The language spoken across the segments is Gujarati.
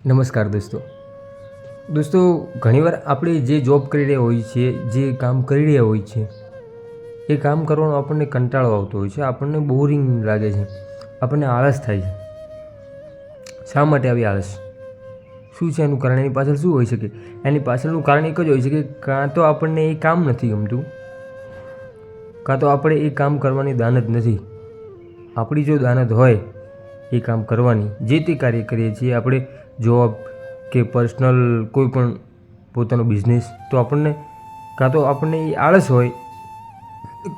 નમસ્કાર દોસ્તો ઘણીવાર આપણે જે જોબ કરી રહ્યા હોઈએ છીએ, જે કામ કરી રહ્યા હોઈએ છીએ, એ કામ કરવાનો આપણને કંટાળો આવતો હોય છે, આપણને બોરિંગ લાગે છે, આપણને આળસ થાય છે. શા માટે આવી આળસ? શું છે એનું કારણ? એની પાછળ શું હોઈ શકે? એની પાછળનું કારણ એક જ હોય છે કે કાં તો આપણને એ કામ નથી ગમતું, કાં તો આપણે એ કામ કરવાની દાનત નથી. આપણી જો દાનત હોય એ કામ કરવાની, જે તે કાર્ય કરીએ છીએ આપણે, જોબ કે પર્સનલ કોઈ પણ પોતાનો બિઝનેસ, તો આપણને કાં તો આપણને એ આળસ હોય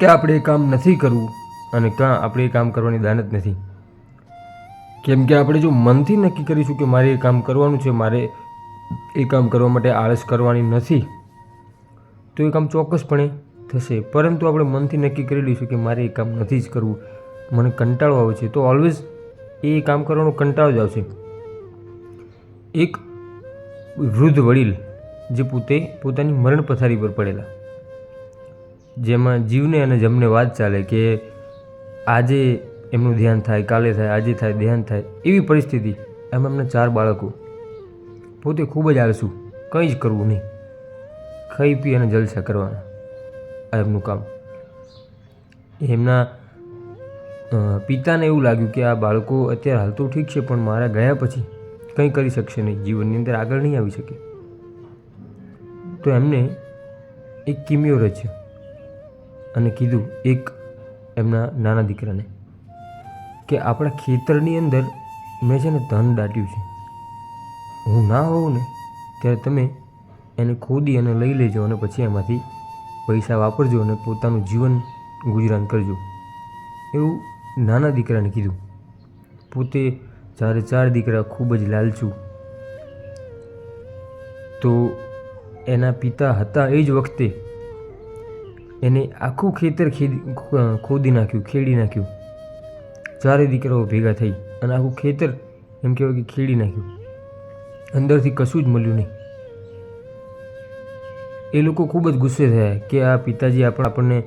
કે આપણે એ કામ નથી કરવું, અને કાં આપણે એ કામ કરવાની દાનત નથી. કેમ કે આપણે જો મનથી નક્કી કરીશું કે મારે એ કામ કરવાનું છે, મારે એ કામ કરવા માટે આળસ કરવાની નથી, તો એ કામ ચોક્કસપણે થશે. પરંતુ આપણે મનથી નક્કી કરી લઈશું કે મારે એ કામ નથી જ કરવું, મને કંટાળો આવે છે, તો ઓલવેઝ એ કામ કરવાનો કંટાળો જ આવશે. એક વૃદ્ધ વડીલ જે પોતાની મરણ પથારી પર પડેલા, જેમાં જીવને અને જમને વાત ચાલે કે આજે એમનું ધ્યાન થાય, કાલે થાય, આજે થાય, ધ્યાન થાય, એવી પરિસ્થિતિ. એમના 4 બાળકો, પોતે ખૂબ જ આળસુ, કંઈ જ કરવું નહીં, ખાઈ પી અને જલસા કરવાના, આ એમનું કામ. એમના પિતાને એવું લાગ્યું કે આ બાળકો અત્યારે હાલ તો ઠીક છે, પણ મારા ગયા પછી કંઈ કરી શકશે નહીં, જીવનની અંદર આગળ નહીં આવી શકે. તો એમને એક કિમિયો રચ્યો અને કીધું એક એમના નાના દીકરાને કે આપણા ખેતરની અંદર મેં છે ને ધન દાટ્યું છે, હું ના હોઉં ને ત્યારે તમે એને ખોદી અને લઈ લેજો, અને પછી એમાંથી પૈસા વાપરજો અને પોતાનું જીવન ગુજરાન કરજો. એવું નાના દીકરાને કીધું. પોતે 4 દીકરા, ખૂબ જ લાલચુ. તો એના પિતા હતા એ જ વખતે એને આખું ખેતર ખોદી નાખ્યું, ખેડી નાખ્યું. 4 દીકરાઓ ભેગા થઈ અને આખું ખેતર એમ કહેવાય કે ખેડી નાખ્યું. અંદરથી કશું જ મળ્યું નહીં. એ લોકો ખૂબ જ ગુસ્સે થયા કે આ પિતાજી આપણને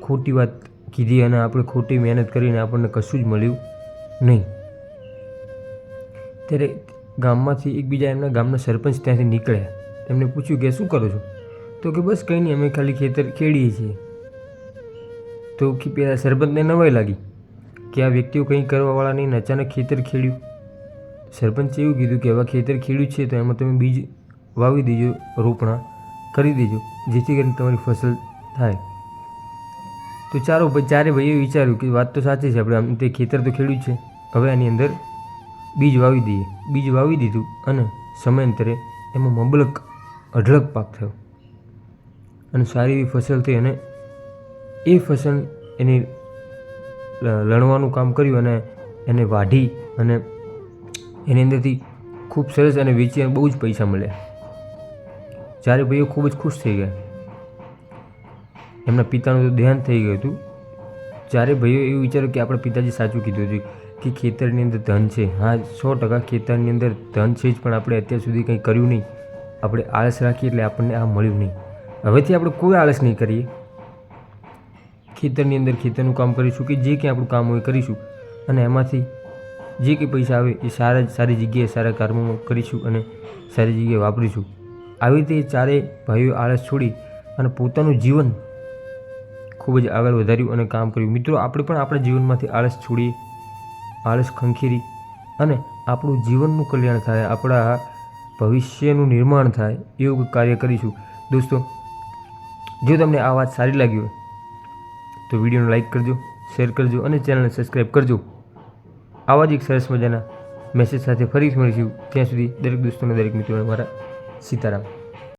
ખોટી વાત કીધી અને આપણે ખોટી મહેનત કરીને આપણને કશું જ મળ્યું નહીં. ત્યારે ગામમાંથી એકબીજા એમના ગામના સરપંચ ત્યાંથી નીકળ્યા. એમને પૂછ્યું કે શું કરો છો? તો કે બસ કંઈ નહીં, અમે ખાલી ખેતર ખેડીએ છીએ. તો પેલા સરપંચને નવાઈ લાગી કે આ વ્યક્તિઓ કંઈ કરવાવાળા નહીં, અચાનક ખેતર ખેડ્યું. સરપંચે એવું કીધું કે હવે ખેતર ખેડ્યું છે તો એમાં તમે બીજ વાવી દેજો, રોપણા કરી દેજો, જેથી કરીને તમારી ફસલ થાય. તો ચારે ભાઈઓ વિચાર્યું કે વાત તો સાચી છે, આપણે આમ તે ખેતર તો ખેડ્યું છે, હવે આની અંદર બીજ વાવી દઈએ. બીજ વાવી દીધું અને સમયાંતરે એમાં મબલક અઢળક પાક થયો અને સારી એવી ફસલ થઈ. અને એ ફસલ એને લણવાનું કામ કર્યું અને એને વાઢી અને એની અંદરથી ખૂબ સરસ અને વેચી અને બહુ જ પૈસા મળ્યા. ચારે ભાઈઓ ખૂબ જ ખુશ થઈ ગયા. એમના પિતાનું તો ધ્યાન થઈ ગયું હતું. ચારે ભાઈઓ એવું વિચાર્યું કે આપણા પિતાજી સાચું કીધું હતું કે ખેતરની અંદર ધન છે. હા, 100% ખેતરની અંદર ધન છે જ, પણ આપણે અત્યાર સુધી કંઈ કર્યું નહીં. આપણે આળસ રાખીએ એટલે આપણને આ મળ્યું નહીં. હવેથી આપણે કોઈ આળસ નહીં કરીએ. ખેતરની અંદર ખેતરનું કામ કરીશું કે જે કંઈ આપણું કામ હોય કરીશું, અને એમાંથી જે કંઈ પૈસા આવે એ સારી જગ્યાએ સારા કામોમાં કરીશું અને સારી જગ્યાએ વાપરીશું. આવી રીતે ચારેય ભાઈઓ આળસ છોડી અને પોતાનું જીવન ખૂબ જ આગળ વધાર્યું અને કામ કર્યું. મિત્રો, આપણે પણ આપણા જીવનમાંથી આળસ છોડીએ, આળસ ખંખેરી અને આપણું જીવનનું કલ્યાણ થાય, આપણા ભવિષ્યનું નિર્માણ થાય એવું કાર્ય કરીશું. દોસ્તો, જો તમને આ વાત સારી લાગી હોય તો વિડીયોને લાઈક કરજો, શેર કરજો અને ચેનલને સબસ્ક્રાઈબ કરજો. આવા જ એક સરસ મજાના મેસેજ સાથે ફરી મળીશું. ત્યાં સુધી દરેક દોસ્તોને, દરેક મિત્રોને મારા સીતારામ.